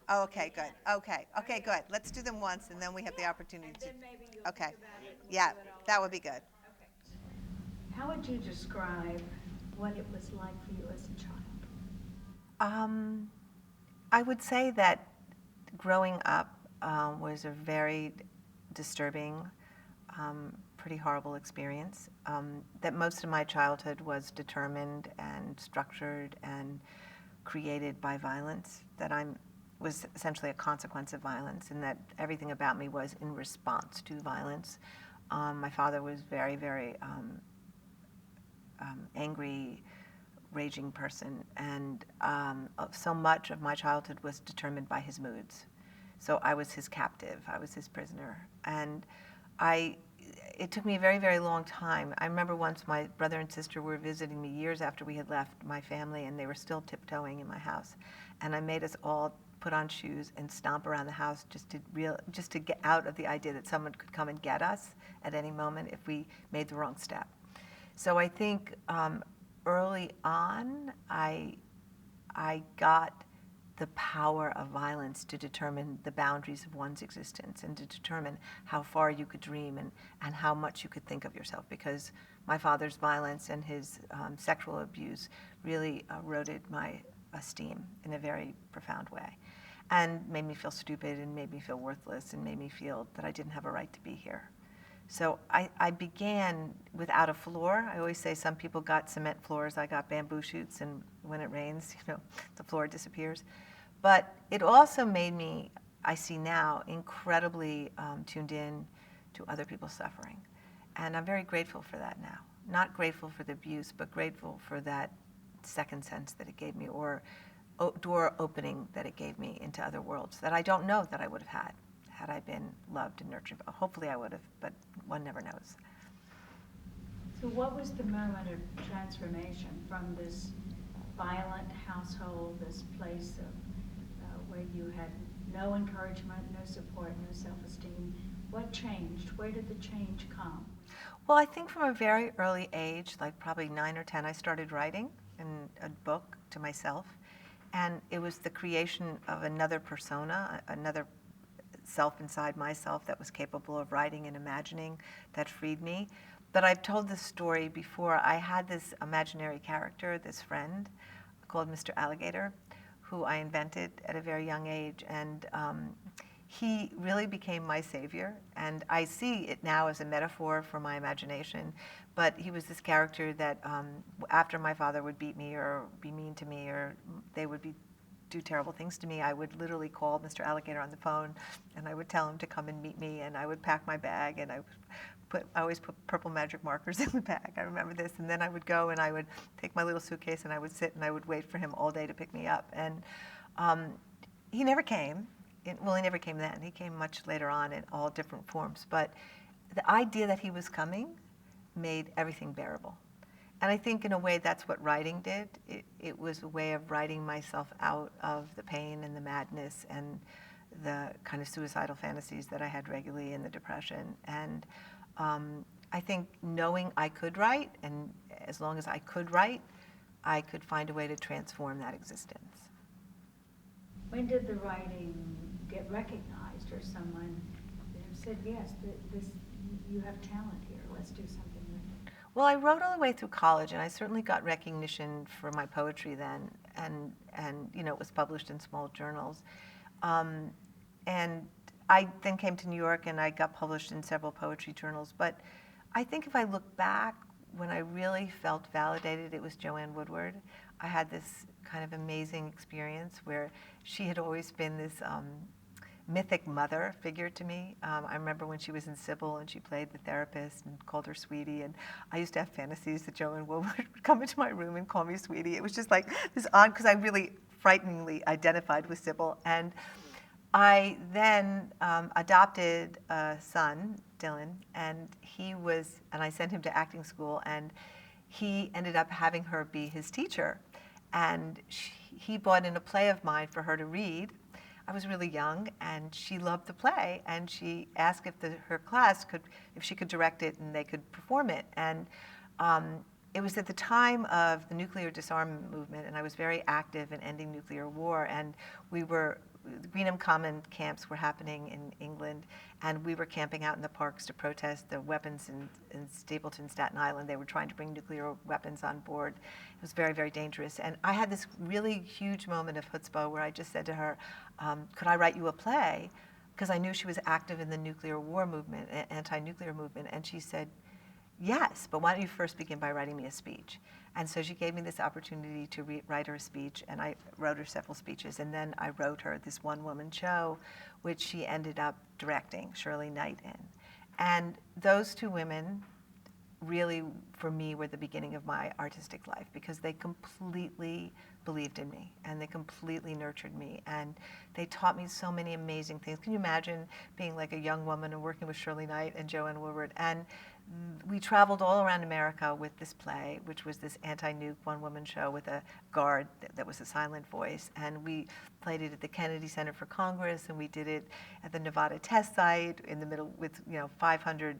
Oh, okay, good. Okay, good. Let's do them once, and then we have the opportunity And to. then maybe you'll Okay. think about it and we'll Yeah, do it all that over would be again. good. Okay. How would you describe what it was like for you as a child? Um, I would say that growing up was a very disturbing, pretty horrible experience. That most of my childhood was determined and structured and created by violence. That I'm was essentially a consequence of violence, and that everything about me was in response to violence. My father was very, very angry, raging person, and so much of my childhood was determined by his moods. So I was his captive. I was his prisoner, and I. It took me a very, very long time. I remember once my brother and sister were visiting me years after we had left my family, and they were still tiptoeing in my house, and I made us all put on shoes and stomp around the house just to get out of the idea that someone could come and get us at any moment if we made the wrong step. So I think early on, I got the power of violence to determine the boundaries of one's existence and to determine how far you could dream and how much you could think of yourself. Because my father's violence and his sexual abuse really eroded my esteem in a very profound way and made me feel stupid and made me feel worthless and made me feel that I didn't have a right to be here. So I began without a floor. I always say some people got cement floors. I got bamboo shoots, and when it rains, the floor disappears. But it also made me, I see now, incredibly tuned in to other people's suffering. And I'm very grateful for that now. Not grateful for the abuse, but grateful for that second sense that it gave me, or door opening that it gave me into other worlds that I don't know that I would have had I been loved and nurtured. Hopefully I would have, but one never knows. So what was the moment of transformation from this violent household, this place of where you had no encouragement, no support, no self-esteem? What changed? Where did the change come? Well, I think from a very early age, like probably 9 or 10, I started writing in a book to myself. And it was the creation of another persona, another self inside myself that was capable of writing and imagining that freed me. But I've told this story before. I had this imaginary character, this friend called Mr. Alligator, who I invented at a very young age. And he really became my savior. And I see it now as a metaphor for my imagination. But he was this character that after my father would beat me or be mean to me or they would do terrible things to me, I would literally call Mr. Alligator on the phone and I would tell him to come and meet me, and I would pack my bag, and I always put purple magic markers in the bag. I remember this. And then I would go and I would take my little suitcase and I would sit and I would wait for him all day to pick me up. And um, he never came. Well, he never came then. He came much later on in all different forms. But the idea that he was coming made everything bearable. And I think in a way that's what writing did. It was a way of writing myself out of the pain and the madness and the kind of suicidal fantasies that I had regularly and the depression. And I think knowing I could write, and as long as I could write, I could find a way to transform that existence. When did the writing get recognized, or someone said, yes, this, you have talent here, let's do something with it? Well, I wrote all the way through college, and I certainly got recognition for my poetry then, and it was published in small journals. Um, and I then came to New York, and I got published in several poetry journals. But I think if I look back, when I really felt validated, it was Joanne Woodward. I had this kind of amazing experience where she had always been this mythic mother figure to me. I remember when she was in Sybil and she played the therapist and called her sweetie. And I used to have fantasies that Joanne Woodward would come into my room and call me sweetie. It was just like this odd, because I really frighteningly identified with Sybil. And I then adopted a son, Dylan, and I sent him to acting school, and he ended up having her be his teacher. And he brought in a play of mine for her to read. I was really young, and she loved the play, and she asked if her class if she could direct it and they could perform it. And it was at the time of the nuclear disarmament movement, and I was very active in ending nuclear war, and the Greenham Common camps were happening in England, and we were camping out in the parks to protest the weapons in Stapleton, Staten Island. They were trying to bring nuclear weapons on board. It was very, very dangerous. And I had this really huge moment of chutzpah where I just said to her, could I write you a play? Because I knew she was active in the nuclear war movement, anti-nuclear movement. And she said, yes, but why don't you first begin by writing me a speech? And so she gave me this opportunity to write her a speech, and I wrote her several speeches, and then I wrote her this one-woman show, which she ended up directing, Shirley Knight in. And those two women really, for me, were the beginning of my artistic life, because they completely believed in me, and they completely nurtured me, and they taught me so many amazing things. Can you imagine being like a young woman and working with Shirley Knight and Joanne Woodward? And we traveled all around America with this play, which was this anti-nuke one-woman show with a guard that was a silent voice. And we played it at the Kennedy Center for Congress, and we did it at the Nevada test site in the middle with 500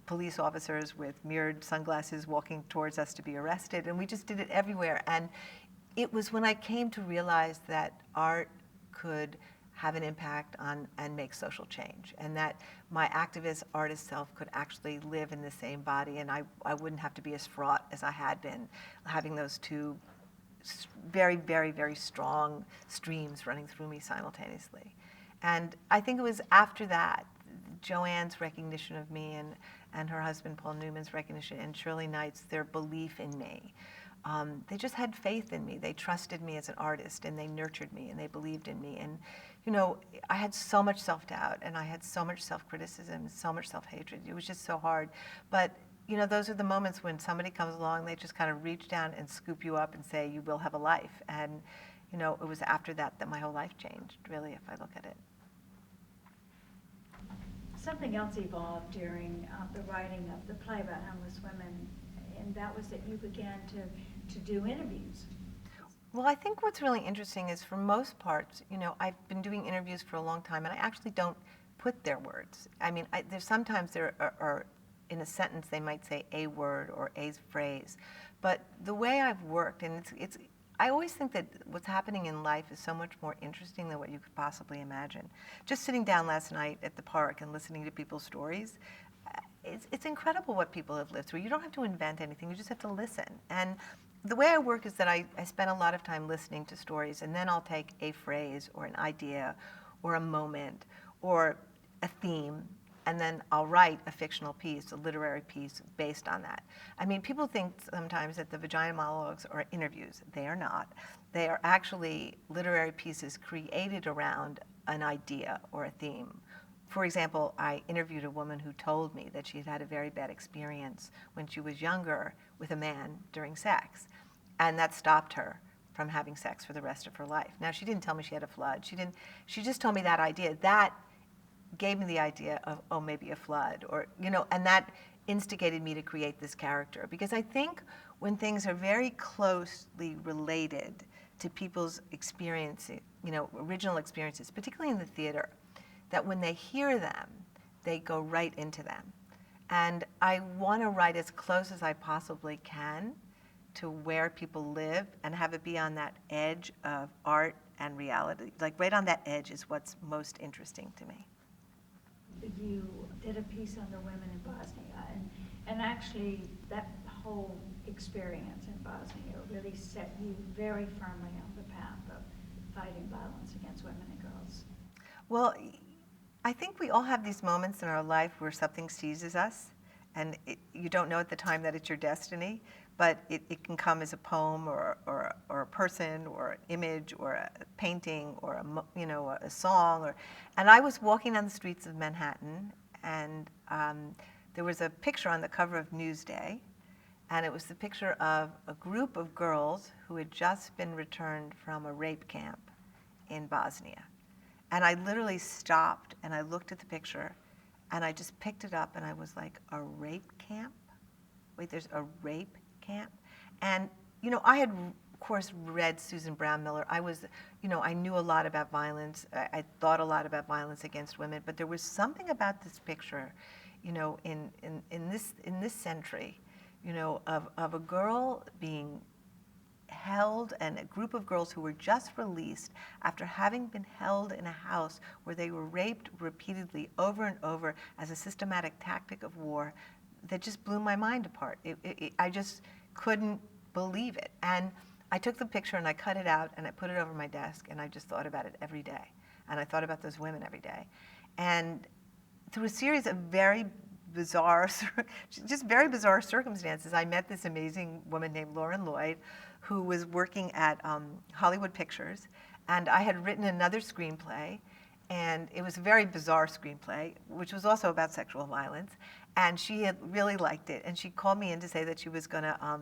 police officers with mirrored sunglasses walking towards us to be arrested. And we just did it everywhere. And it was when I came to realize that art could have an impact on and make social change, and that my activist artist self could actually live in the same body, and I wouldn't have to be as fraught as I had been, having those two very, very, very strong streams running through me simultaneously. And I think it was after that, Joanne's recognition of me and her husband Paul Newman's recognition, and Shirley Knight's, their belief in me. They just had faith in me. They trusted me as an artist, and they nurtured me, and they believed in me. And I had so much self-doubt, and I had so much self-criticism, so much self-hatred. It was just so hard. But those are the moments when somebody comes along, they just kind of reach down and scoop you up and say, you will have a life. And it was after that my whole life changed, really, if I look at it. Something else evolved during the writing of the play about homeless women, and that was that you began to do interviews. Well, I think what's really interesting is, for most parts, I've been doing interviews for a long time, and I actually don't put their words. I mean, there's sometimes there are in a sentence they might say a word or a phrase, but the way I've worked, and I always think that what's happening in life is so much more interesting than what you could possibly imagine. Just sitting down last night at the park and listening to people's stories, it's incredible what people have lived through. You don't have to invent anything, you just have to listen. And the way I work is that I spend a lot of time listening to stories, and then I'll take a phrase or an idea or a moment or a theme, and then I'll write a fictional piece, a literary piece based on that. I mean, people think sometimes that the Vagina Monologues are interviews. They are not. They are actually literary pieces created around an idea or a theme. For example, I interviewed a woman who told me that she had had a very bad experience when she was younger with a man during sex, and that stopped her from having sex for the rest of her life. Now, she didn't tell me she had a flood. She just told me that idea. That gave me the idea of, oh, maybe a flood, or, and that instigated me to create this character. Because I think when things are very closely related to people's experiences, original experiences, particularly in the theater, that when they hear them, they go right into them. And I want to write as close as I possibly can to where people live and have it be on that edge of art and reality. Like, right on that edge is what's most interesting to me. You did a piece on the women in Bosnia, and actually that whole experience in Bosnia really set you very firmly on the path of fighting violence against women and girls. Well, I think we all have these moments in our life where something seizes us, and you don't know at the time that it's your destiny, but it can come as a poem or a person or an image or a painting or a song. And I was walking down the streets of Manhattan, and there was a picture on the cover of Newsday, and it was the picture of a group of girls who had just been returned from a rape camp in Bosnia. And I literally stopped and I looked at the picture and I just picked it up and I was like, a rape camp? Wait, there's a rape camp? And, I had, of course, read Susan Brown Miller. I was, I knew a lot about violence. I thought a lot about violence against women, but there was something about this picture, in this century of a girl being held, and a group of girls who were just released after having been held in a house where they were raped repeatedly over and over as a systematic tactic of war, that just blew my mind apart. I just couldn't believe it. And I took the picture and I cut it out and I put it over my desk, and I just thought about it every day. And I thought about those women every day. And through a series of very bizarre circumstances, I met this amazing woman named Lauren Lloyd, who was working at Hollywood Pictures, and I had written another screenplay, and it was a very bizarre screenplay, which was also about sexual violence, and she had really liked it, and she called me in to say that she was going to,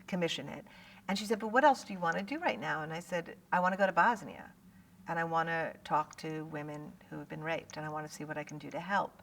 commission it, and she said, "But what else do you want to do right now?" And I said, "I want to go to Bosnia, and I want to talk to women who have been raped, and I want to see what I can do to help."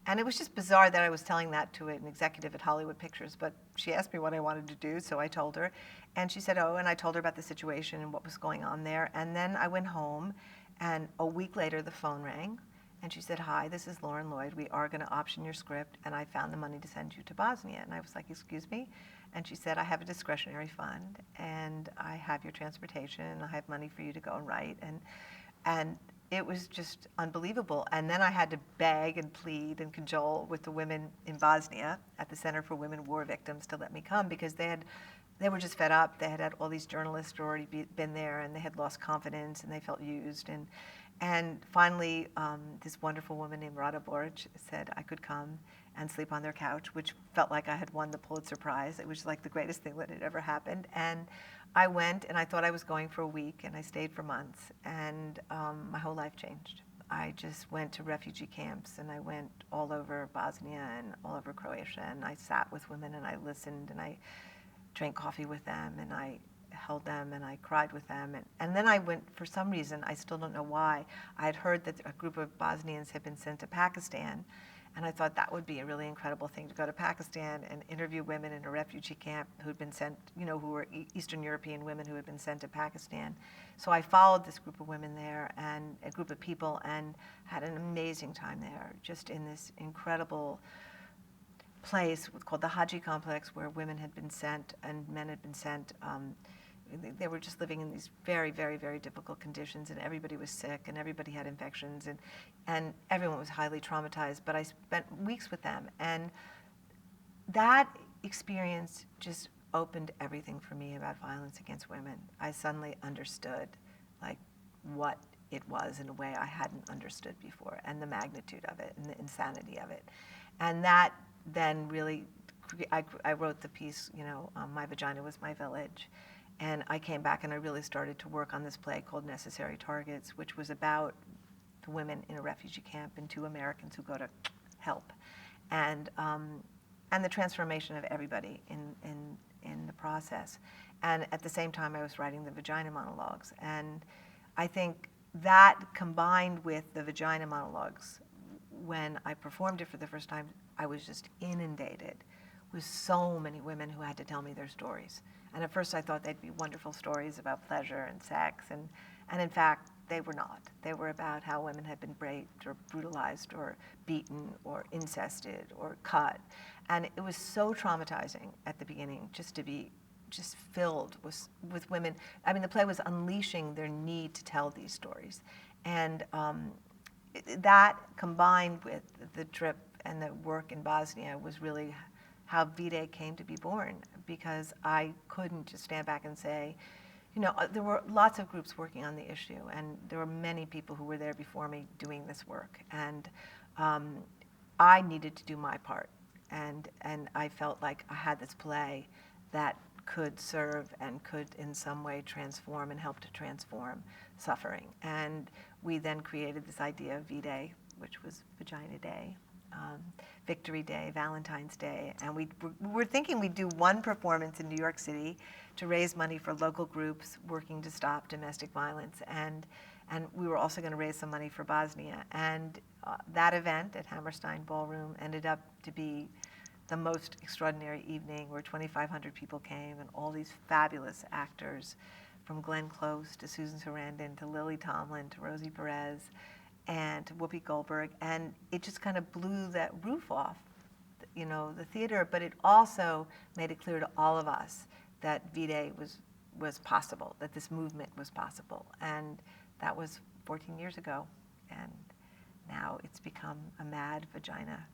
And it was just bizarre that I was telling that to an executive at Hollywood Pictures, but she asked me what I wanted to do, so I told her. And she said, "Oh," and I told her about the situation and what was going on there. And then I went home, and a week later the phone rang, and she said, "Hi, this is Lauren Lloyd. We are going to option your script, and I found the money to send you to Bosnia." And I was like, "Excuse me?" And she said, "I have a discretionary fund, and I have your transportation, and I have money for you to go and write." And it was just unbelievable. And then I had to beg and plead and cajole with the women in Bosnia at the Center for Women War Victims to let me come, because they were just fed up. They had all these journalists who already been there, and they had lost confidence, and they felt used. And finally, this wonderful woman named Rada Boric said I could come and sleep on their couch, which felt like I had won the Pulitzer Prize. It was like the greatest thing that had ever happened. And I went, and I thought I was going for a week, and I stayed for months, and my whole life changed. I just went to refugee camps, and I went all over Bosnia and all over Croatia, and I sat with women, and I listened, and I drank coffee with them, and I held them, and I cried with them. And then I went, for some reason, I still don't know why, I had heard that a group of Bosnians had been sent to Pakistan, and I thought that would be a really incredible thing, to go to Pakistan and interview women in a refugee camp who'd been sent, who were Eastern European women who had been sent to Pakistan. So I followed this group of women there, and a group of people, and had an amazing time there, just in this incredible place called the Haji Complex, where women had been sent and men had been sent. They were just living in these very, very, very difficult conditions, and everybody was sick, and everybody had infections, and everyone was highly traumatized. But I spent weeks with them, and that experience just opened everything for me about violence against women. I suddenly understood, like, what it was in a way I hadn't understood before, and the magnitude of it, and the insanity of it. And that then really, I wrote the piece, My Vagina Was My Village. And I came back and I really started to work on this play called Necessary Targets, which was about the women in a refugee camp and two Americans who go to help, and the transformation of everybody in the process. And at the same time, I was writing the Vagina Monologues, and I think that combined with the Vagina Monologues, when I performed it for the first time, I was just inundated with so many women who had to tell me their stories. And at first I thought they'd be wonderful stories about pleasure and sex, and in fact, they were not. They were about how women had been raped or brutalized or beaten or incested or cut. And it was so traumatizing at the beginning just to be just filled with women. I mean, the play was unleashing their need to tell these stories. And that combined with the trip and the work in Bosnia was really how Vide came to be born, because I couldn't just stand back and say, there were lots of groups working on the issue, and there were many people who were there before me doing this work, and I needed to do my part, and I felt like I had this play that could serve and could in some way transform and help to transform suffering. And we then created this idea of V-Day, which was Vagina Day, Victory Day, Valentine's Day, and we were thinking we'd do one performance in New York City to raise money for local groups working to stop domestic violence, and we were also going to raise some money for Bosnia. And that event at Hammerstein Ballroom ended up to be the most extraordinary evening, where 2,500 people came, and all these fabulous actors, from Glenn Close to Susan Sarandon to Lily Tomlin to Rosie Perez and to Whoopi Goldberg, and it just kind of blew that roof off the theater, but it also made it clear to all of us that V-Day was possible, that this movement was possible. And that was 14 years ago. And now it's become a mad vagina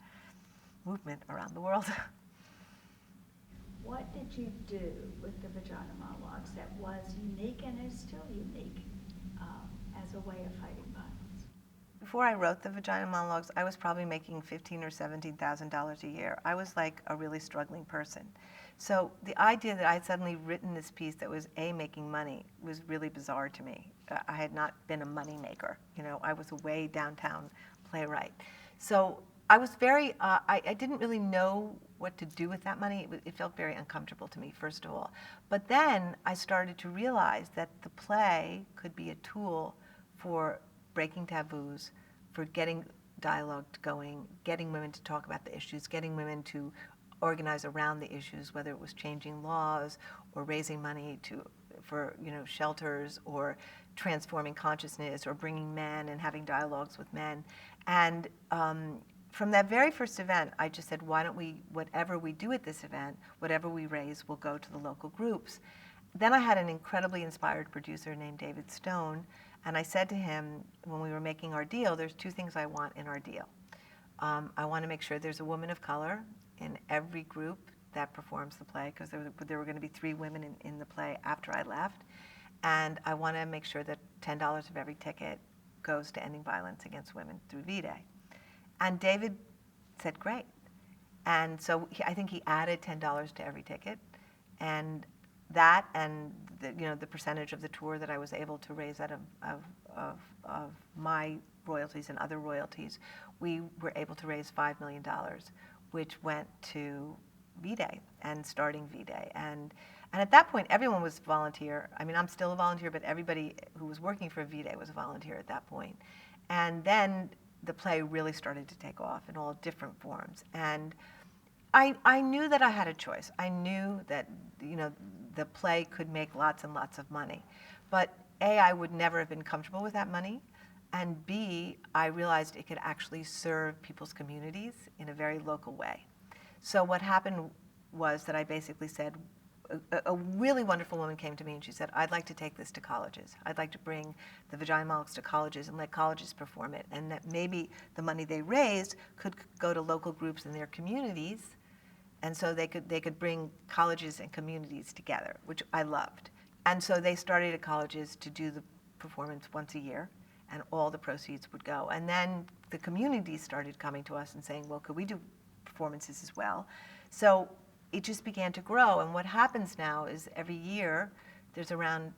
movement around the world. What did you do with the Vagina Monologues that was unique and is still unique as a way of fighting violence? Before I wrote the Vagina Monologues, I was probably making $15,000 or $17,000 a year. I was like a really struggling person. So the idea that I had suddenly written this piece that was making money was really bizarre to me. I had not been a money maker. I was a way downtown playwright. So I was very, I didn't really know what to do with that money. It felt very uncomfortable to me, first of all. But then I started to realize that the play could be a tool for breaking taboos, for getting dialogue going, getting women to talk about the issues, getting women to organize around the issues, whether it was changing laws or raising money for shelters or transforming consciousness or bringing men and having dialogues with men. And from that very first event, I just said, why don't we, whatever we do at this event, whatever we raise will go to the local groups. Then I had an incredibly inspired producer named David Stone, and I said to him, when we were making our deal, there's two things I want in our deal. I want to make sure there's a woman of color in every group that performs the play, because there were going to be 3 women in the play after I left. And I want to make sure that $10 of every ticket goes to ending violence against women through V-Day. And David said, great. And so I think he added $10 to every ticket. And that and the percentage of the tour that I was able to raise out of my royalties and other royalties, we were able to raise $5 million, which went to V-Day and starting V-Day. And at that point, everyone was volunteer. I mean, I'm still a volunteer, but everybody who was working for V-Day was a volunteer at that point. And then the play really started to take off in all different forms. And I knew that I had a choice. I knew that the play could make lots and lots of money. But A, I would never have been comfortable with that money. And B, I realized it could actually serve people's communities in a very local way. So what happened was that I basically said, a really wonderful woman came to me and she said, I'd like to take this to colleges. I'd like to bring the Vagina Monologues to colleges and let colleges perform it. And that maybe the money they raised could go to local groups in their communities. And so they could bring colleges and communities together, which I loved. And so they started at colleges to do the performance once a year, and all the proceeds would go. And then the communities started coming to us and saying, well, could we do performances as well? So it just began to grow. And what happens now is every year there's around,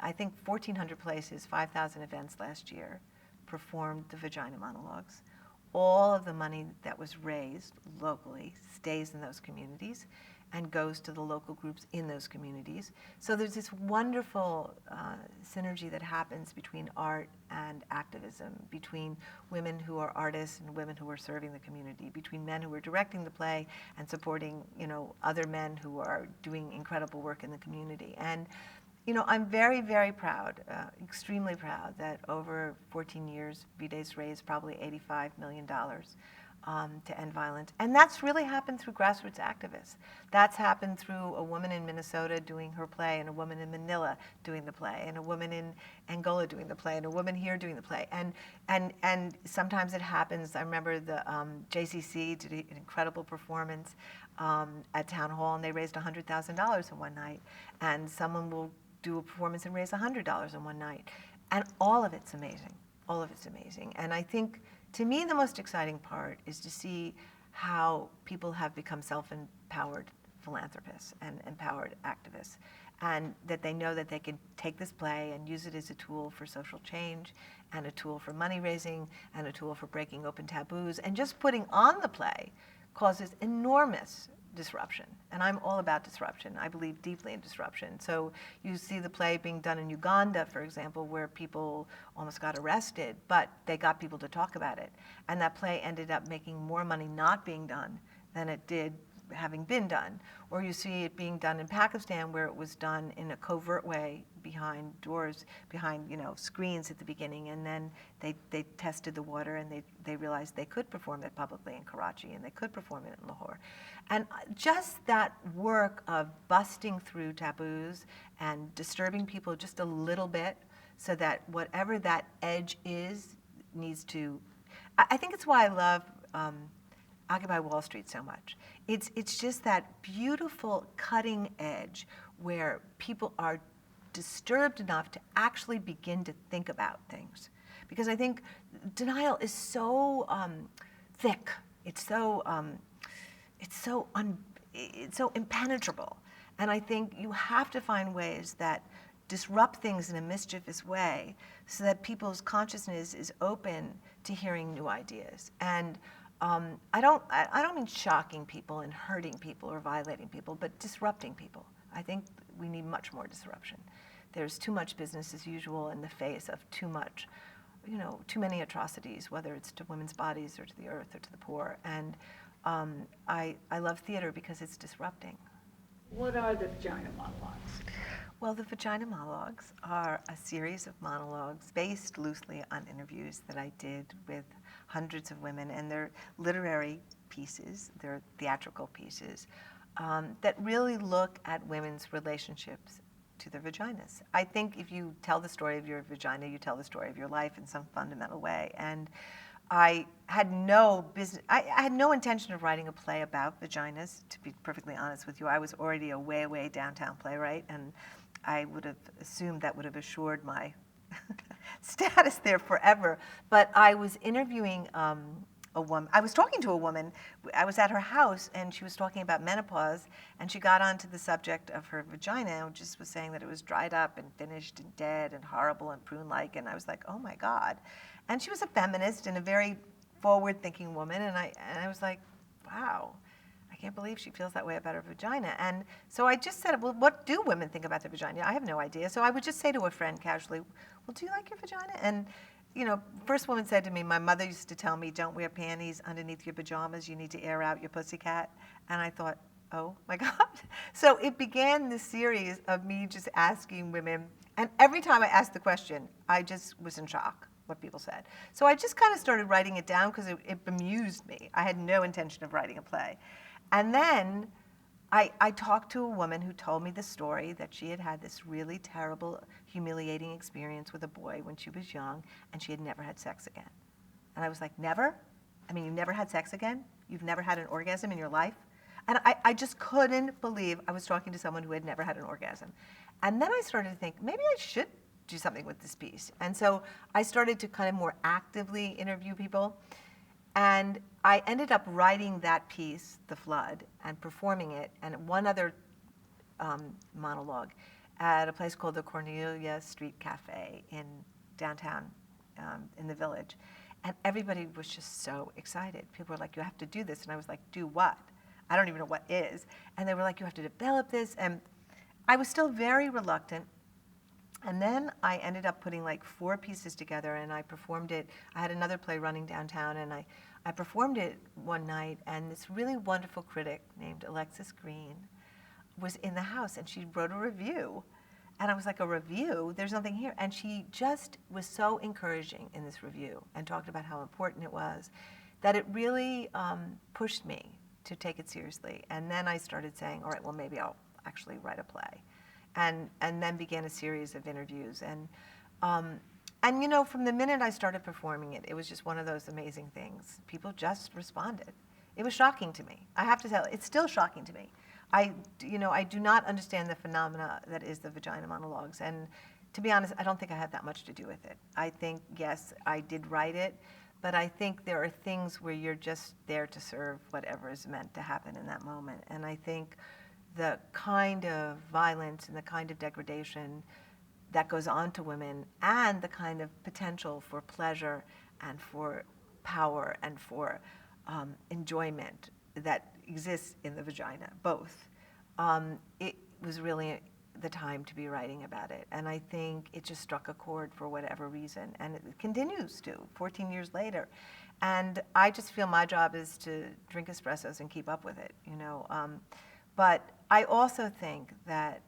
I think, 1,400 places, 5,000 events last year, performed the Vagina Monologues. All of the money that was raised locally stays in those communities and goes to the local groups in those communities. So there's this wonderful synergy that happens between art and activism, between women who are artists and women who are serving the community, between men who are directing the play and supporting other men who are doing incredible work in the community. And I'm very, very proud, extremely proud, that over 14 years, V-Day's raised probably $85 million to end violence. And that's really happened through grassroots activists. That's happened through a woman in Minnesota doing her play, and a woman in Manila doing the play, and a woman in Angola doing the play, and a woman here doing the play. And sometimes it happens. I remember the JCC did an incredible performance at Town Hall, and they raised $100,000 in one night. And someone will do a performance and raise $100 in one night. And all of it's amazing. All of it's amazing. And I think, to me, the most exciting part is to see how people have become self-empowered philanthropists and empowered activists, and that they know that they can take this play and use it as a tool for social change, and a tool for money raising, and a tool for breaking open taboos. And just putting on the play causes enormous disruption. And I'm all about disruption. I believe deeply in disruption. So you see the play being done in Uganda, for example, where people almost got arrested, but they got people to talk about it. And that play ended up making more money not being done than it did having been done. Or you see it being done in Pakistan, where it was done in a covert way behind doors, behind screens at the beginning, and then they tested the water, and they realized they could perform it publicly in Karachi, and they could perform it in Lahore. And just that work of busting through taboos and disturbing people just a little bit, so that whatever that edge is needs to, I think it's why I love Occupy Wall Street so much. It's just that beautiful cutting edge where people are disturbed enough to actually begin to think about things. Because I think denial is so thick. It's so impenetrable. And I think you have to find ways that disrupt things in a mischievous way so that people's consciousness is open to hearing new ideas. And I don't mean shocking people and hurting people or violating people, but disrupting people. I think we need much more disruption. There's too much business as usual in the face of too many atrocities, whether it's to women's bodies or to the earth or to the poor. And I love theater because it's disrupting. What are the Vagina Monologues? Well, the Vagina Monologues are a series of monologues based loosely on interviews that I did with hundreds of women, and they're literary pieces, they're theatrical pieces, that really look at women's relationships to their vaginas. I think if you tell the story of your vagina, you tell the story of your life in some fundamental way. And I had no intention of writing a play about vaginas, to be perfectly honest with you. I was already a way downtown playwright, and I would have assumed that would have assured my status there forever. But I was interviewing a woman. I was talking to a woman. I was at her house, and she was talking about menopause, and she got onto the subject of her vagina and just was saying that it was dried up and finished and dead and horrible and prune-like. And I was like, oh my God. And she was a feminist and a very forward-thinking woman, and I was like, wow, I can't believe she feels that way about her vagina. And so I just said, well, what do women think about their vagina? I have no idea. So I would just say to a friend casually, well, do you like your vagina? And first woman said to me, my mother used to tell me, don't wear panties underneath your pajamas, you need to air out your pussycat. And I thought, oh my God. So it began this series of me just asking women, and every time I asked the question, I just was in shock what people said. So I just kind of started writing it down because it bemused me. I had no intention of writing a play. And then I talked to a woman who told me the story that she had had this really terrible, humiliating experience with a boy when she was young, and she had never had sex again. And I was like, never? I mean, you've never had sex again? You've never had an orgasm in your life? And I just couldn't believe I was talking to someone who had never had an orgasm. And then I started to think, maybe I should do something with this piece. And so I started to kind of more actively interview people. And I ended up writing that piece, The Flood, and performing it, and one other monologue at a place called the Cornelia Street Cafe in downtown, in the Village. And everybody was just so excited. People were like, you have to do this. And I was like, do what? I don't even know what is. And they were like, you have to develop this. And I was still very reluctant. And then I ended up putting like 4 pieces together, and I performed it. I had another play running downtown, and I performed it one night, and this really wonderful critic named Alexis Green was in the house, and she wrote a review. And I was like, a review? There's nothing here. And she just was so encouraging in this review and talked about how important it was that it really pushed me to take it seriously. And then I started saying, all right, well, maybe I'll actually write a play. And then began a series of interviews. And from the minute I started performing it, it was just one of those amazing things. People just responded. It was shocking to me. I have to tell you, it's still shocking to me. I do not understand the phenomena that is the Vagina Monologues. And to be honest, I don't think I had that much to do with it. I think, yes, I did write it, but I think there are things where you're just there to serve whatever is meant to happen in that moment. And I think the kind of violence and the kind of degradation that goes on to women, and the kind of potential for pleasure and for power and for enjoyment that exists in the vagina, both. It was really the time to be writing about it. And I think it just struck a chord for whatever reason. And it continues to, 14 years later. And I just feel my job is to drink espressos and keep up with it, you know. But I also think that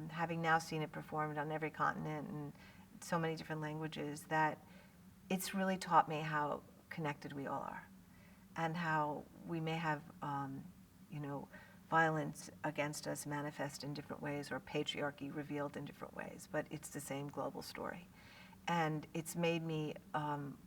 having now seen it performed on every continent and so many different languages, that it's really taught me how connected we all are and how we may have, you know, violence against us manifest in different ways or patriarchy revealed in different ways, but it's the same global story. And it's made me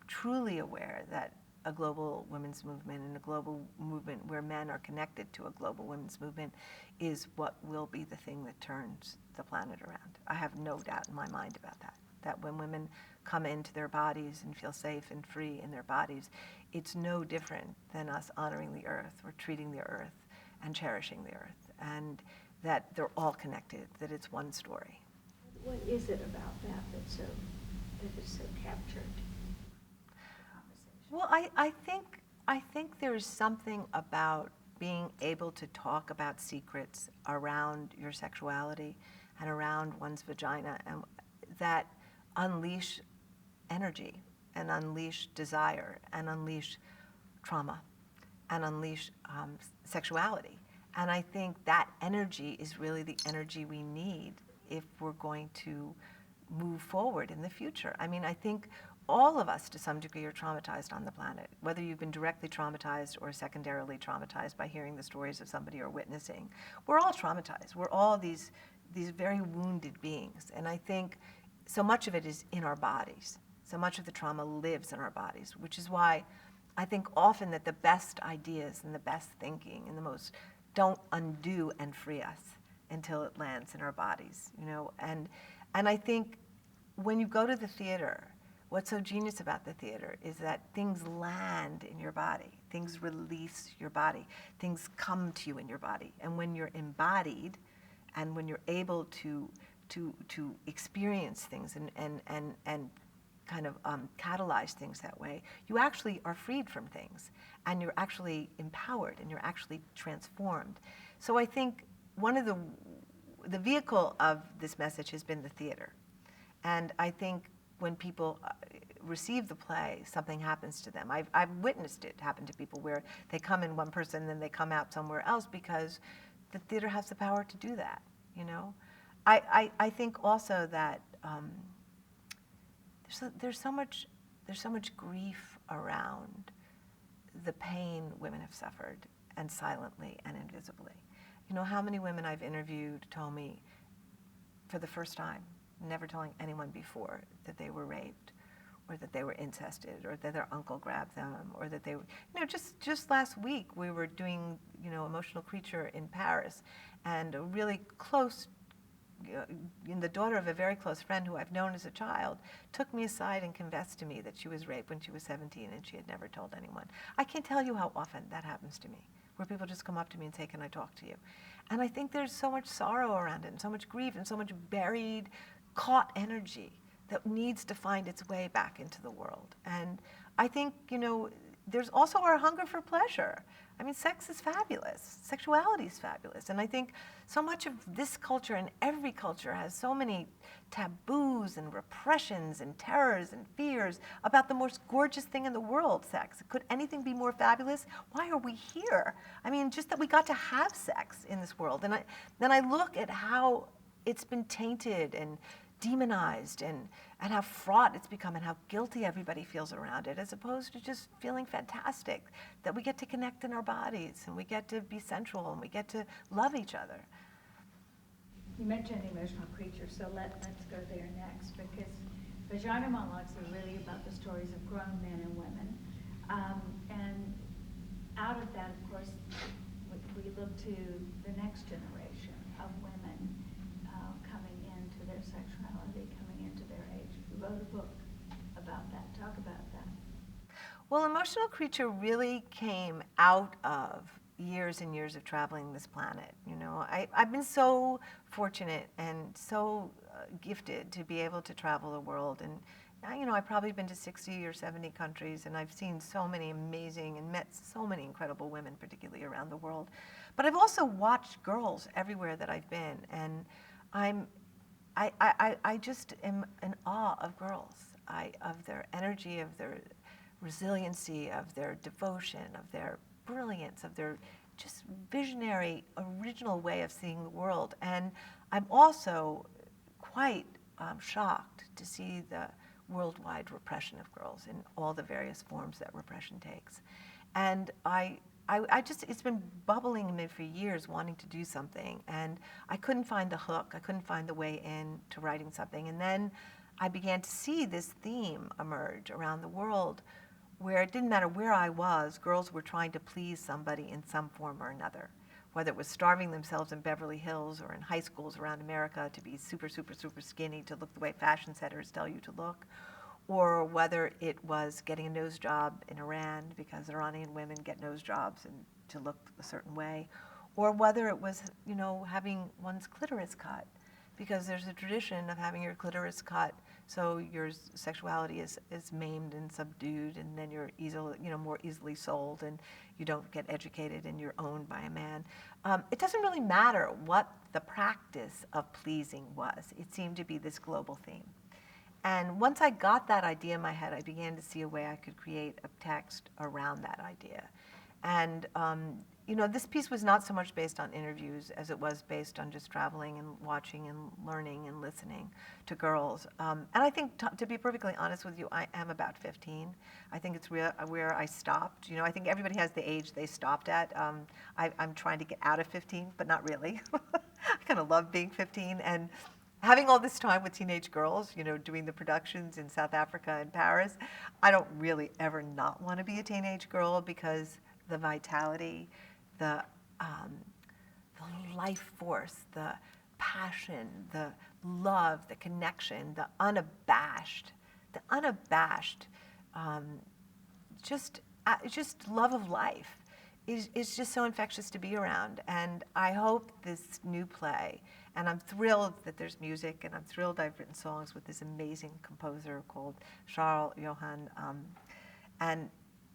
truly aware that a global women's movement and a global movement where men are connected to a global women's movement is what will be the thing that turns the planet around. I have no doubt in my mind about that. That when women come into their bodies and feel safe and free in their bodies, it's no different than us honoring the earth or treating the earth and cherishing the earth, and that they're all connected, that it's one story. What is it about that that is so captured the conversation? Well, I think there's something about being able to talk about secrets around your sexuality and around one's vagina, and that unleash energy and unleash desire and unleash trauma and unleash sexuality. And I think that energy is really the energy we need if we're going to move forward in the future. I mean, I think all of us to some degree are traumatized on the planet, whether you've been directly traumatized or secondarily traumatized by hearing the stories of somebody or witnessing. We're all traumatized. We're all these very wounded beings. And I think so much of it is in our bodies. So much of the trauma lives in our bodies, which is why I think often that the best ideas and the best thinking and the most don't undo and free us until it lands in our bodies, you know. And I think when you go to the theater, what's so genius about the theater is that things land in your body, things release your body, things come to you in your body. And when you're embodied and when you're able to experience things and kind of catalyze things that way, you actually are freed from things, and you're actually empowered, and you're actually transformed. So I think one of the vehicle of this message has been the theater. And I think when people receive the play, something happens to them. I've witnessed it happen to people where they come in one person, then they come out somewhere else because the theater has the power to do that, you know? I think also that there's so much grief around the pain women have suffered, and silently and invisibly. You know, how many women I've interviewed told me for the first time, never telling anyone before, that they were raped, or that they were incested, or that their uncle grabbed them, or that they were, you know, just last week we were doing, you know, Emotional Creature in Paris, and a really close, the daughter of a very close friend who I've known as a child took me aside and confessed to me that she was raped when she was 17 and she had never told anyone. I can't tell you how often that happens to me, where people just come up to me and say, "Can I talk to you?" And I think there's so much sorrow around it, and so much grief, and so much buried, caught energy that needs to find its way back into the world. And I think, you know, there's also our hunger for pleasure. I mean, sex is fabulous. Sexuality is fabulous. And I think so much of this culture and every culture has so many taboos and repressions and terrors and fears about the most gorgeous thing in the world, sex. Could anything be more fabulous? Why are we here? I mean, just that we got to have sex in this world. And then I look at how it's been tainted and demonized, and how fraught it's become, and how guilty everybody feels around it, as opposed to just feeling fantastic that we get to connect in our bodies, and we get to be sensual, and we get to love each other. You mentioned Emotional Creature, so let's go there next, because Vagina Monologues are really about the stories of grown men and women. And out of that, of course, we look to the next generation of women coming into their sexuality, coming into their age. You wrote a book about that. Talk about that. Well, Emotional Creature really came out of years and years of traveling this planet. You know, I've been so fortunate and so gifted to be able to travel the world. And, you know, I've probably been to 60 or 70 countries, and I've seen so many amazing and met so many incredible women, particularly around the world. But I've also watched girls everywhere that I've been. And I just am in awe of girls, of their energy, of their resiliency, of their devotion, of their brilliance, of their just visionary, original way of seeing the world. And I'm also quite shocked to see the worldwide repression of girls in all the various forms that repression takes. And I just, it's been bubbling in me for years wanting to do something. And I couldn't find the hook. I couldn't find the way in to writing something. And then I began to see this theme emerge around the world where it didn't matter where I was, girls were trying to please somebody in some form or another. Whether it was starving themselves in Beverly Hills or in high schools around America to be super, super, super skinny to look the way fashion setters tell you to look, or whether it was getting a nose job in Iran because Iranian women get nose jobs and to look a certain way, or whether it was, you know, having one's clitoris cut, because there's a tradition of having your clitoris cut so your sexuality is maimed and subdued, and then you're easily, you know, more easily sold, and you don't get educated and you're owned by a man. It doesn't really matter what the practice of pleasing was. It seemed to be this global theme. And once I got that idea in my head, I began to see a way I could create a text around that idea. And, you know, this piece was not so much based on interviews as it was based on just traveling and watching and learning and listening to girls. And I think, to be perfectly honest with you, I am about 15. I think it's where I stopped. You know, I think everybody has the age they stopped at. I'm trying to get out of 15, but not really. I kind of love being 15. And having all this time with teenage girls, you know, doing the productions in South Africa and Paris, I don't really ever not want to be a teenage girl, because the vitality, the life force, the passion, the love, the connection, the unabashed, just love of life is just so infectious to be around. And I hope this new play, and I'm thrilled that there's music, and I'm thrilled I've written songs with this amazing composer called Charles Johan, and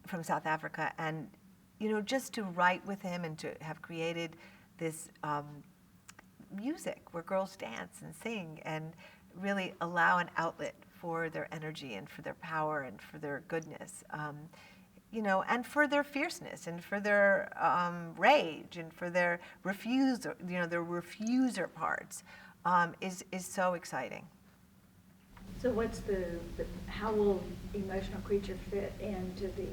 from South Africa. And, you know, just to write with him and to have created this music where girls dance and sing and really allow an outlet for their energy and for their power and for their goodness. You know, and for their fierceness and for their rage and for their refuser, you know, their refuser parts is so exciting. So what's how will Emotional Creature fit into the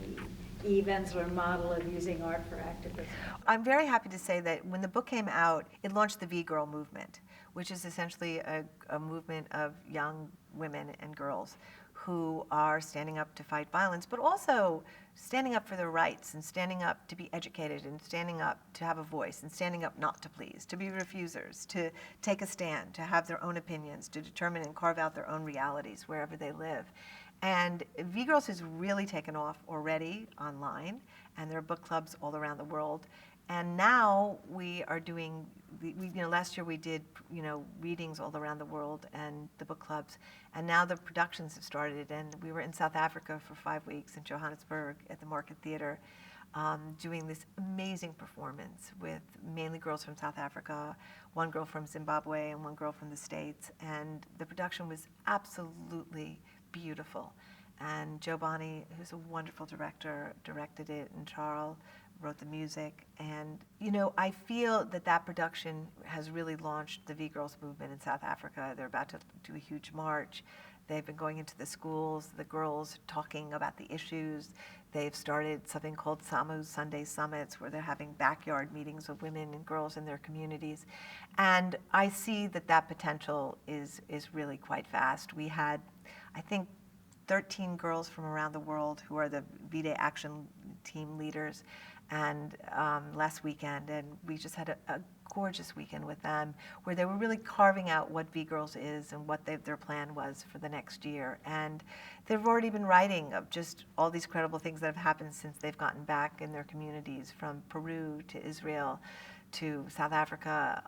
Eve Ensler model of using art for activism? I'm very happy to say that when the book came out, it launched the V-Girl movement, which is essentially a movement of young women and girls who are standing up to fight violence, but also standing up for their rights and standing up to be educated and standing up to have a voice and standing up not to please, to be refusers, to take a stand, to have their own opinions, to determine and carve out their own realities wherever they live. And V-Girls has really taken off already online, and there are book clubs all around the world. And now we are doing, you know, last year we did, you know, readings all around the world and the book clubs. And now the productions have started. And we were in South Africa for 5 weeks in Johannesburg at the Market Theater, doing this amazing performance with mainly girls from South Africa, one girl from Zimbabwe and one girl from the States. And the production was absolutely beautiful. And Joe Bonney, who's a wonderful director, directed it, and Charles wrote the music. And, you know, I feel that that production has really launched the V-Girls movement in South Africa. They're about to do a huge march. They've been going into the schools, the girls talking about the issues. They've started something called SAMU Sunday Summits, where they're having backyard meetings of women and girls in their communities. And I see that that potential is really quite vast. We had, I think, 13 girls from around the world who are the V-Day Action Team leaders, and last weekend, and we just had a gorgeous weekend with them where they were really carving out what V-Girls is and what their plan was for the next year. And they've already been writing of just all these credible things that have happened since they've gotten back in their communities, from Peru to Israel to South Africa,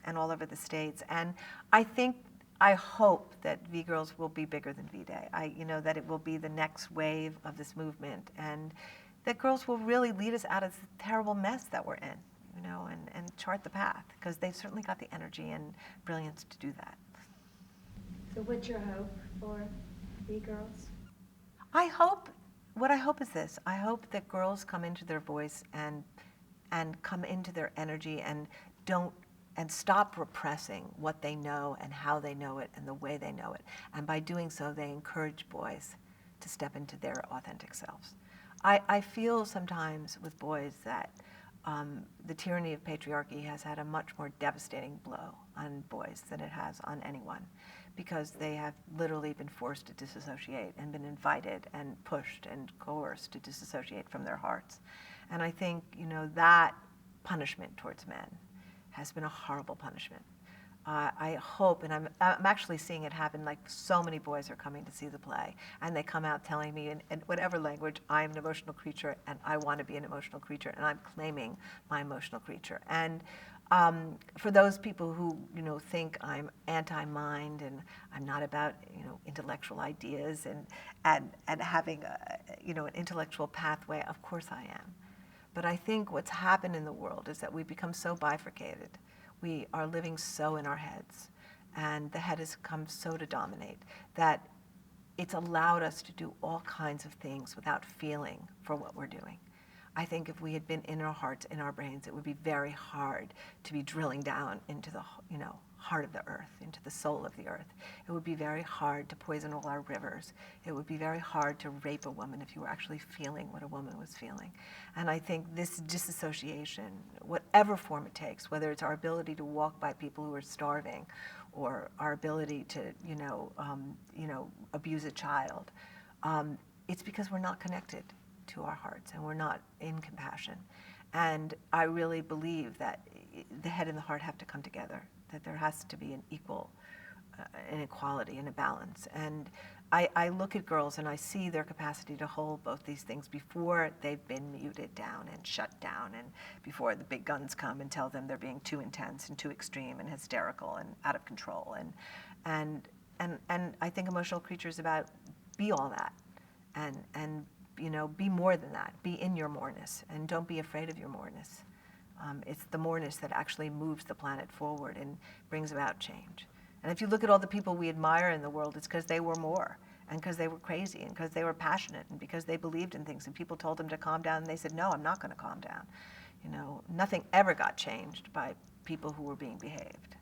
and all over the States. And I hope that V-Girls will be bigger than V-Day. You know, that it will be the next wave of this movement, and that girls will really lead us out of the terrible mess that we're in. and chart the path, because they've certainly got the energy and brilliance to do that. So what's your hope for the girls? What I hope is this. I hope that girls come into their voice and come into their energy and stop repressing what they know and how they know it and the way they know it. And by doing so, they encourage boys to step into their authentic selves. I feel sometimes with boys that the tyranny of patriarchy has had a much more devastating blow on boys than it has on anyone, because they have literally been forced to disassociate and been invited and pushed and coerced to disassociate from their hearts. And I think, that punishment towards men has been a horrible punishment. I hope, and I'm actually seeing it happen, like so many boys are coming to see the play, and they come out telling me in whatever language, I'm an emotional creature, and I want to be an emotional creature, and I'm claiming my emotional creature. And for those people who, think I'm anti-mind and I'm not about, intellectual ideas and having an intellectual pathway, of course I am. But I think what's happened in the world is that we've become so bifurcated. We are living so in our heads, and the head has come so to dominate that it's allowed us to do all kinds of things without feeling for what we're doing. I think if we had been in our hearts, in our brains, it would be very hard to be drilling down into the, heart of the earth, into the soul of the earth. It would be very hard to poison all our rivers. It would be very hard to rape a woman if you were actually feeling what a woman was feeling. And I think this disassociation, whatever form it takes, whether it's our ability to walk by people who are starving, or our ability to, abuse a child, it's because we're not connected to our hearts and we're not in compassion. And I really believe that the head and the heart have to come together, that there has to be an equality and a balance. And I look at girls and I see their capacity to hold both these things before they've been muted down and shut down, and before the big guns come and tell them they're being too intense and too extreme and hysterical and out of control. And I think Emotional Creature is about be all that, and be more than that. Be in your moreness, and don't be afraid of your moreness. It's the moreness that actually moves the planet forward and brings about change. And if you look at all the people we admire in the world, it's because they were more, and because they were crazy, and because they were passionate, and because they believed in things, and people told them to calm down, and they said, no, I'm not going to calm down. Nothing ever got changed by people who were being behaved.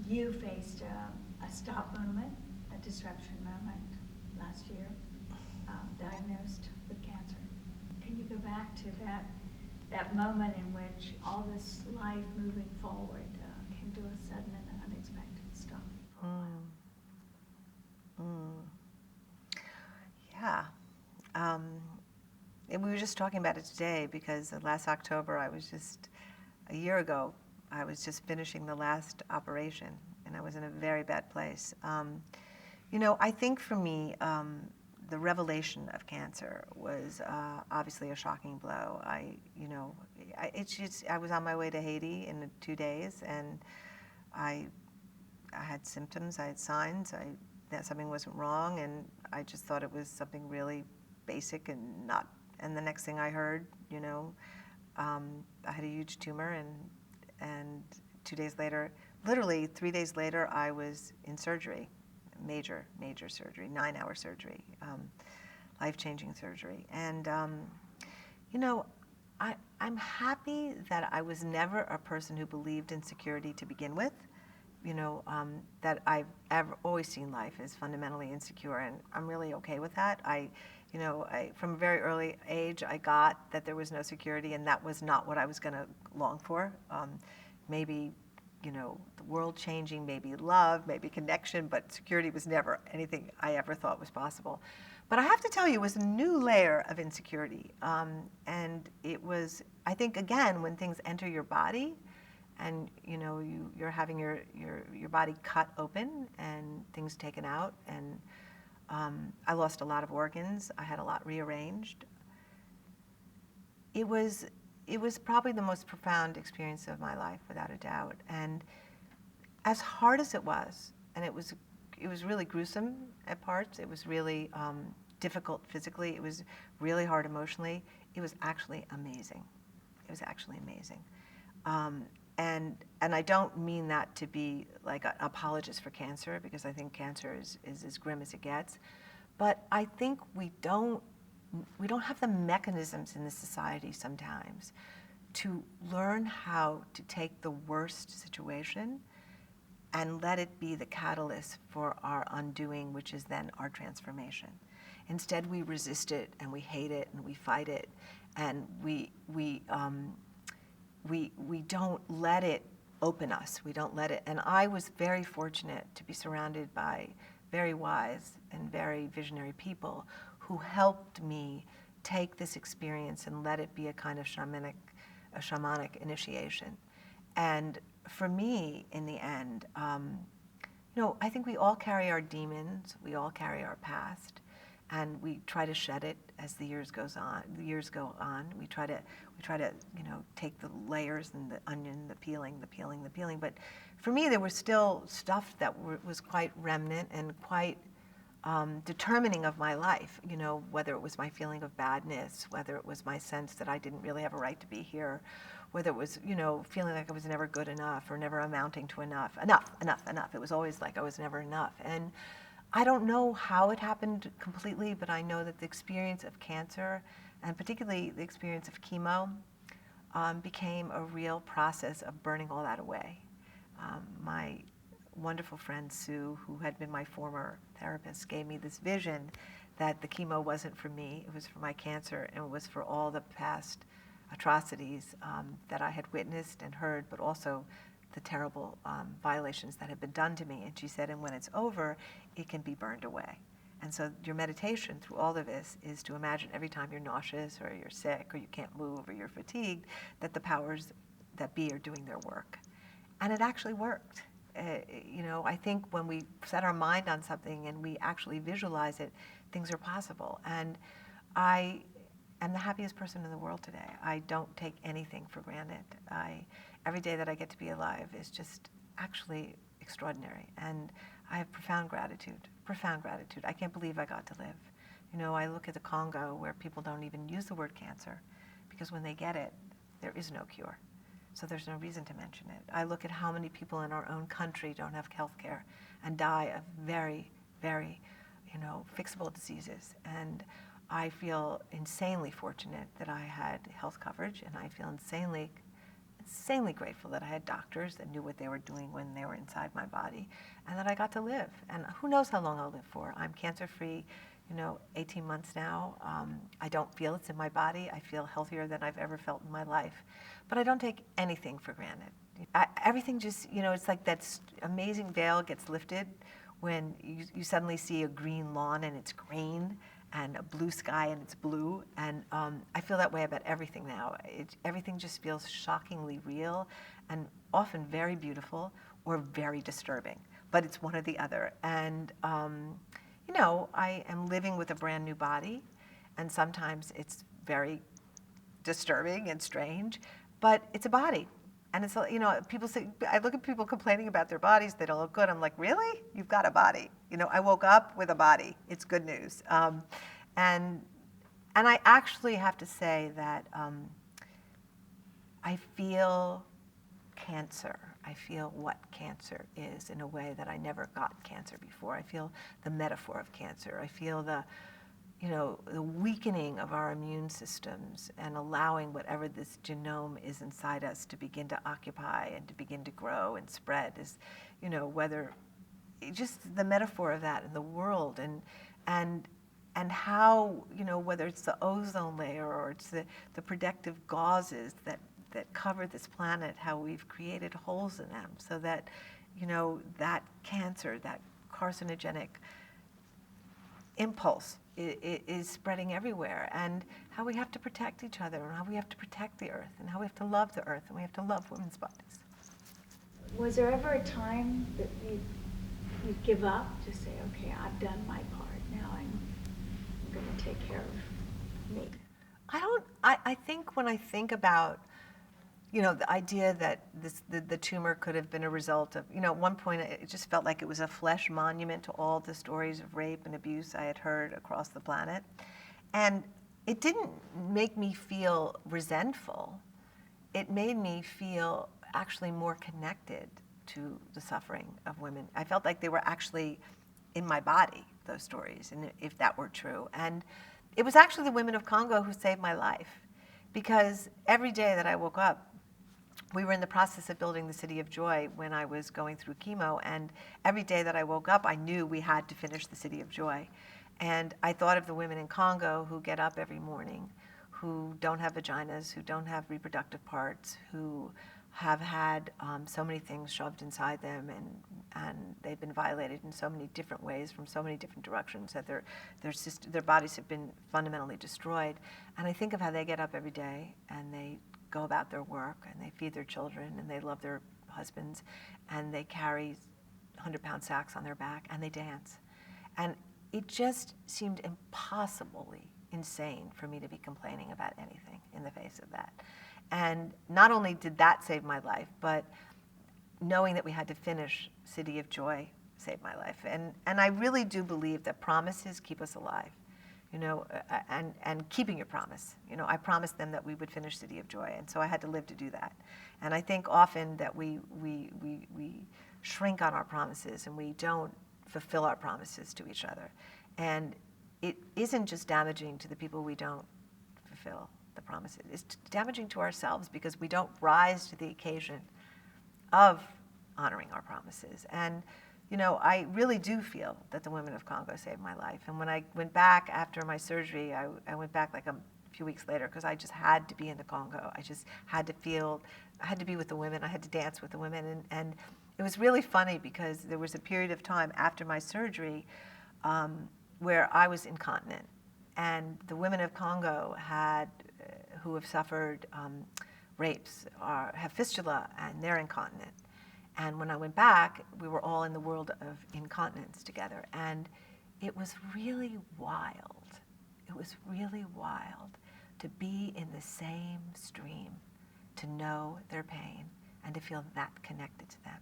You faced a stop moment, a disruption moment last year, diagnosed with cancer. Can you go back to that moment in which all this life moving forward came to a sudden and unexpected stop? Yeah. And we were just talking about it today, because last October, a year ago, I was just finishing the last operation, and I was in a very bad place. I think for me, the revelation of cancer was obviously a shocking blow. I was on my way to Haiti in 2 days, and I had symptoms, I had signs, that something wasn't wrong, and I just thought it was something really basic and not. And the next thing I heard, I had a huge tumor, and 2 days later, literally 3 days later, I was in surgery. Major surgery, 9-hour surgery, life-changing surgery. And, I'm happy that I was never a person who believed in security to begin with, that I've always seen life as fundamentally insecure, and I'm really okay with that. From a very early age, I got that there was no security, and that was not what I was going to long for. Maybe the world changing, maybe love, maybe connection, but security was never anything I ever thought was possible. But I have to tell you, it was a new layer of insecurity. And it was, I think, again, when things enter your body and, you're having your body cut open and things taken out. And I lost a lot of organs. I had a lot rearranged. It was probably the most profound experience of my life, without a doubt. And as hard as it was, and it was really gruesome at parts, it was really difficult physically, it was really hard emotionally, it was actually amazing. It was actually amazing. And I don't mean that to be like an apologist for cancer, because I think cancer is as grim as it gets. But I think we don't have the mechanisms in this society sometimes to learn how to take the worst situation and let it be the catalyst for our undoing, which is then our transformation. Instead, we resist it and we hate it and we fight it, and we don't let it open us. We don't let it. And I was very fortunate to be surrounded by very wise and very visionary people who helped me take this experience and let it be a kind of shamanic initiation. And for me, in the end, I think we all carry our demons. We all carry our past, and we try to shed it as the years go on. We try to take the layers and the onion, the peeling. But for me, there was still stuff that was quite remnant and quite determining of my life. Whether it was my feeling of badness, whether it was my sense that I didn't really have a right to be here, whether it was, feeling like I was never good enough or never amounting to enough. It was always like I was never enough. And I don't know how it happened completely, but I know that the experience of cancer, and particularly the experience of chemo, became a real process of burning all that away. My wonderful friend Sue, who had been my former therapist, gave me this vision that the chemo wasn't for me, it was for my cancer, and it was for all the past atrocities that I had witnessed and heard, but also the terrible violations that had been done to me. And she said, and when it's over, it can be burned away. And so your meditation through all of this is to imagine every time you're nauseous or you're sick or you can't move or you're fatigued, that the powers that be are doing their work. And it actually worked. I think when we set our mind on something and we actually visualize it, things are possible. And I am the happiest person in the world today. I don't take anything for granted. Every day that I get to be alive is just actually extraordinary. And I have profound gratitude. I can't believe I got to live. I look at the Congo, where people don't even use the word cancer, because when they get it, there is no cure. So there's no reason to mention it. I look at how many people in our own country don't have health care and die of very, very, fixable diseases. And I feel insanely fortunate that I had health coverage, and I feel insanely grateful that I had doctors that knew what they were doing when they were inside my body, and that I got to live. And who knows how long I'll live for. I'm cancer-free, 18 months now. I don't feel it's in my body. I feel healthier than I've ever felt in my life. But I don't take anything for granted. Everything just, it's like that amazing veil gets lifted when you suddenly see a green lawn and it's green, and a blue sky and it's blue. And I feel that way about everything now. Everything just feels shockingly real and often very beautiful or very disturbing, but it's one or the other. And I am living with a brand new body, and sometimes it's very disturbing and strange, but it's a body. And it's, people say, I look at people complaining about their bodies, they don't look good. I'm like, really? You've got a body. I woke up with a body. It's good news. And I actually have to say that I feel cancer. I feel what cancer is in a way that I never got cancer before. I feel the metaphor of cancer. I feel the weakening of our immune systems and allowing whatever this genome is inside us to begin to occupy and to begin to grow and spread is, whether just the metaphor of that in the world and how, whether it's the ozone layer or it's the protective gauzes that cover this planet, how we've created holes in them so that, that cancer, that carcinogenic impulse is spreading everywhere, and how we have to protect each other, and how we have to protect the earth, and how we have to love the earth, and we have to love women's bodies. Was there ever a time that you give up to say, okay, I've done my part, now I'm going to take care of me? I think when I think about, the idea that the tumor could have been a result of, at one point it just felt like it was a flesh monument to all the stories of rape and abuse I had heard across the planet. And it didn't make me feel resentful. it made me feel actually more connected to the suffering of women. I felt like they were actually in my body, those stories, and if that were true. And it was actually the women of Congo who saved my life, because every day that I woke up, we were in the process of building the City of Joy when I was going through chemo, and every day that I woke up, I knew we had to finish the City of Joy. And I thought of the women in Congo who get up every morning, who don't have vaginas, who don't have reproductive parts, who have had so many things shoved inside them, and they've been violated in so many different ways from so many different directions that their bodies have been fundamentally destroyed. And I think of how they get up every day and they go about their work and they feed their children and they love their husbands and they carry 100-pound sacks on their back and they dance. And it just seemed impossibly insane for me to be complaining about anything in the face of that. And not only did that save my life, but knowing that we had to finish City of Joy saved my life. And I really do believe that promises keep us alive, you know, and keeping your promise. You know, I promised them that we would finish City of Joy, and so I had to live to do that. And I think often that we shrink on our promises and we don't fulfill our promises to each other. And it isn't just damaging to the people we don't fulfill the promises. It's damaging to ourselves because we don't rise to the occasion of honoring our promises. And, you know, I really do feel that the women of Congo saved my life. And when I went back after my surgery, I went back like a few weeks later because I just had to be in the Congo. I just had to I had to be with the women. I had to dance with the women. And it was really funny because there was a period of time after my surgery where I was incontinent. And the women of Congo who have suffered rapes have fistula and they're incontinent. And when I went back, we were all in the world of incontinence together. And it was really wild. It was really wild to be in the same stream, to know their pain and to feel that connected to them.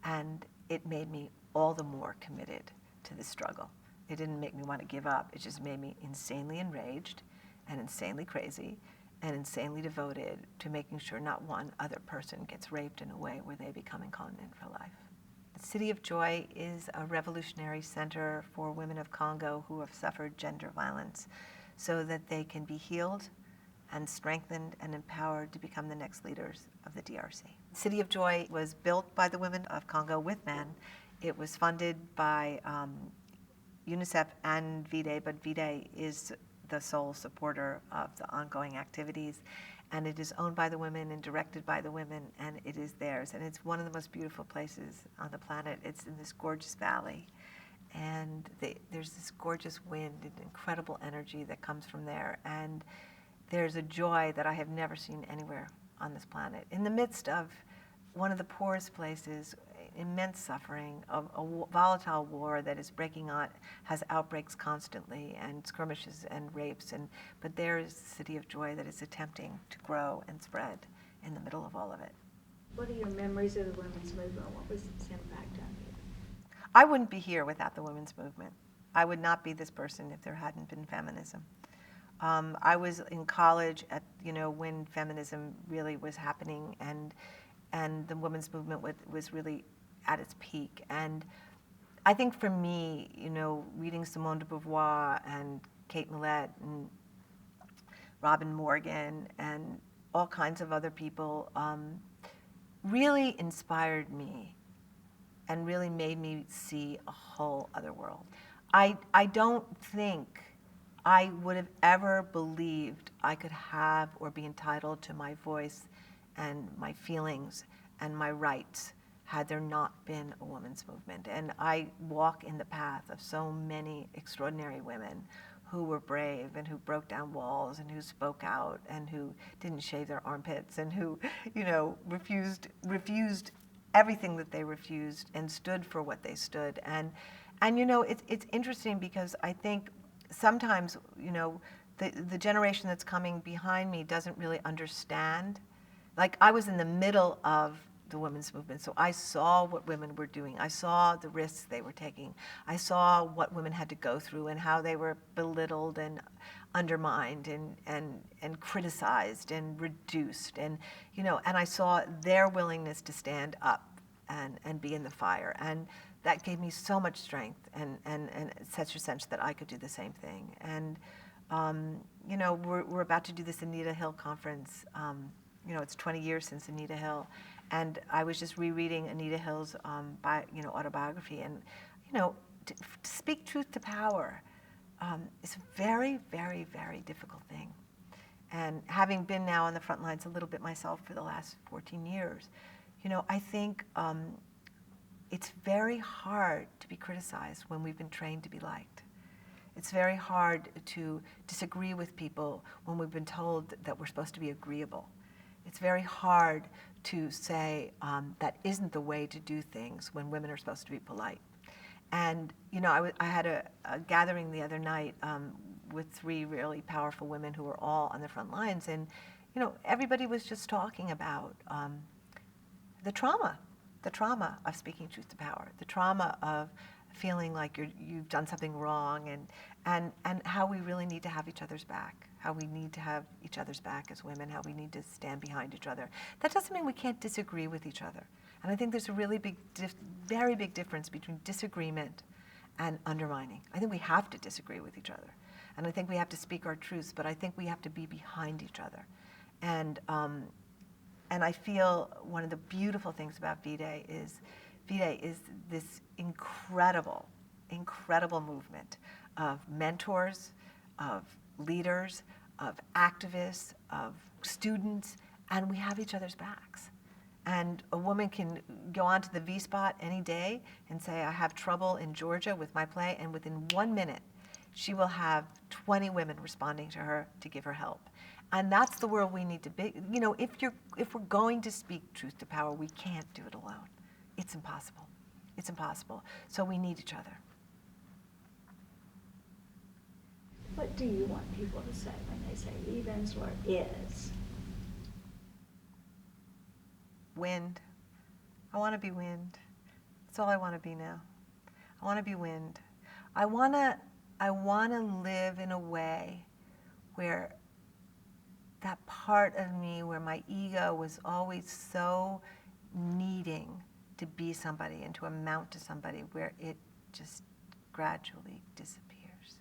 And it made me all the more committed to the struggle. It didn't make me want to give up. It just made me insanely enraged and insanely crazy and insanely devoted to making sure not one other person gets raped in a way where they become incontinent for life. The City of Joy is a revolutionary center for women of Congo who have suffered gender violence so that they can be healed and strengthened and empowered to become the next leaders of the DRC. City of Joy was built by the women of Congo with men. It was funded by UNICEF and VIDE, but VIDE is the sole supporter of the ongoing activities, and it is owned by the women and directed by the women, and it is theirs. And it's one of the most beautiful places on the planet. It's in this gorgeous valley, and there's this gorgeous wind and incredible energy that comes from there, and there's a joy that I have never seen anywhere on this planet. In the midst of one of the poorest places, immense suffering, of a volatile war that is breaking out, has outbreaks constantly, and skirmishes and rapes, but there is the City of Joy that is attempting to grow and spread in the middle of all of it. What are your memories of the women's movement? What was its impact on you? I wouldn't be here without the women's movement. I would not be this person if there hadn't been feminism. I was in college when feminism really was happening, and the women's movement was really at its peak. And I think for me, reading Simone de Beauvoir and Kate Millett and Robin Morgan and all kinds of other people really inspired me and really made me see a whole other world. I don't think I would have ever believed I could have or be entitled to my voice and my feelings and my rights had there not been a women's movement. And I walk in the path of so many extraordinary women who were brave and who broke down walls and who spoke out and who didn't shave their armpits and who, refused everything that they refused and stood for what they stood. And it's interesting because I think sometimes, the generation that's coming behind me doesn't really understand. Like, I was in the middle of the women's movement. So I saw what women were doing. I saw the risks they were taking. I saw what women had to go through and how they were belittled and undermined and criticized and reduced. And, and I saw their willingness to stand up and be in the fire. And that gave me so much strength and such a sense that I could do the same thing. And, we're about to do this Anita Hill conference. It's 20 years since Anita Hill. And I was just rereading Anita Hill's autobiography. And, to speak truth to power is a very, very, very difficult thing. And having been now on the front lines a little bit myself for the last 14 years, I think it's very hard to be criticized when we've been trained to be liked. It's very hard to disagree with people when we've been told that we're supposed to be agreeable. It's very hard to say that isn't the way to do things when women are supposed to be polite. And, I had a gathering the other night with 3 really powerful women who were all on the front lines. And, everybody was just talking about the trauma of speaking truth to power, the trauma of feeling like you've done something wrong, and how we really need to have each other's back, how we need to have each other's back as women, how we need to stand behind each other. That doesn't mean we can't disagree with each other. And I think there's a really big, very big difference between disagreement and undermining. I think we have to disagree with each other. And I think we have to speak our truths, but I think we have to be behind each other. And I feel one of the beautiful things about V-Day is this incredible, incredible movement of mentors, of leaders, of activists, of students, and we have each other's backs. And a woman can go onto the V-Spot any day and say, I have trouble in Georgia with my play, and within 1 minute, she will have 20 women responding to her to give her help. And that's the world we need to be. If we're going to speak truth to power, we can't do it alone. It's impossible. It's impossible. So we need each other. What do you want people to say when they say Eve Ensler is? Wind. I want to be wind. That's all I want to be now. I want to be wind. I want to live in a way where that part of me where my ego was always so needing to be somebody and to amount to somebody, where it just gradually disappears.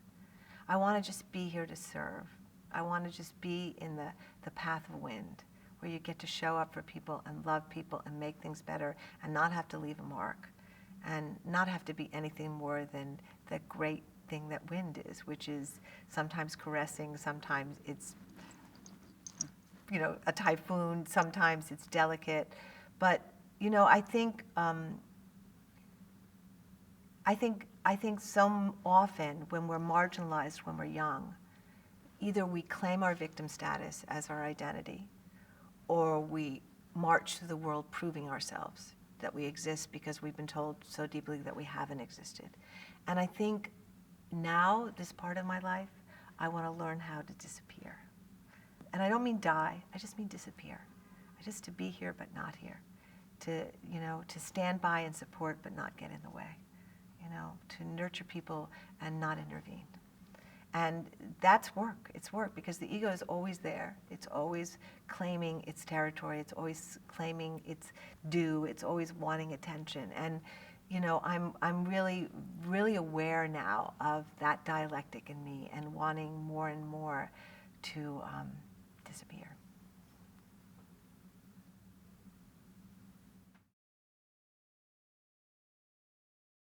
I want to just be here to serve. I want to just be in the path of wind, where you get to show up for people and love people and make things better and not have to leave a mark and not have to be anything more than the great thing that wind is, which is sometimes caressing, sometimes it's a typhoon, sometimes it's delicate. But I think so often when we're marginalized when we're young, either we claim our victim status as our identity, or we march through the world proving ourselves that we exist because we've been told so deeply that we haven't existed. And I think now, this part of my life, I want to learn how to disappear. And I don't mean die, I just mean disappear. Just to be here but not here. To stand by and support but not get in the way. To nurture people and not intervene. And that's work. It's work because the ego is always there. It's always claiming its territory. It's always claiming its due. It's always wanting attention. And I'm really, really aware now of that dialectic in me and wanting more and more to disappear.